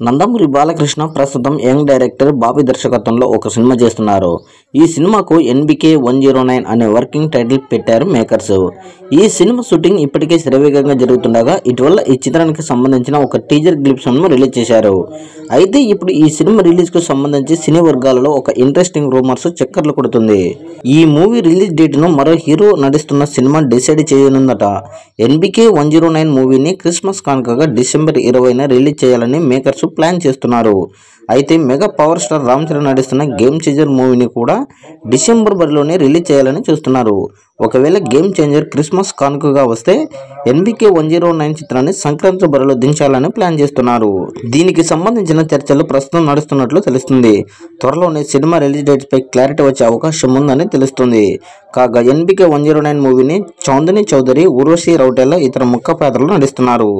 నందమూరి బాలకృష్ణ ప్రస్తుతం young director Bobby దర్శకత్వంలో ఒక సినిమా చేస్తున్నారు. ఈ సినిమాకు NBK 109 అనే వర్కింగ్ టైటిల్ పెట్టారు మేకర్స్. ఈ సినిమా షూటింగ్ ఇప్పటికే శరవేగంగా జరుగుతుండగా ఇటీవల ఈ చిత్రానికి సంబంధించిన ఒక టీజర్ గ్లిప్స్ ను రిలీజ్ చేశారు. అయితే ఇప్పుడు ఈ సినిమా రిలీజ్ కు సంబంధించి సినీ వర్గాలలో ఒక ఇంట్రెస్టింగ్ రూమర్స్ చక్కర్లు కొడుతుంది. ఈ మూవీ రిలీజ్ డేట్ ను మరో హీరో నటిస్తున్న సినిమా డిసైడ్ చేయనుందట. NBK 109 మూవీని క్రిస్మస్ కానుకగా డిసెంబర్ 20న రిలీజ్ చేయాలని మేకర్స్ ప్లాన్ చేస్తున్నారు. అయితే mega power star Ram Charan నటిస్తున్న గేమ్ చేంజర్ మూవీని కూడా డిసెంబర్ బరిలోనే రిలీజ్ చేయాలని చూస్తున్నారు. ఒకవేళ గేమ్ చేంజర్ క్రిస్మస్ కానుకగా వస్తే NBK 109 చిత్రాన్ని సంక్రాంతి బరిలో దించాలని ప్లాన్ చేస్తున్నారు. దీనికి సంబంధించిన చర్చలు ప్రస్తుతం నడుస్తున్నట్లు తెలుస్తుంది. త్వరలోనే సినిమా రిలీజ్ డేట్ పై క్లారిటీ వచ్చే అవకాశం ఉందని తెలుస్తుంది. కాగా NBK 109 మూవీని చాందిని చౌదరి, ఊర్వశి రౌటేలా ఇతర ముఖ్య పాత్రలు నటిస్తున్నారు.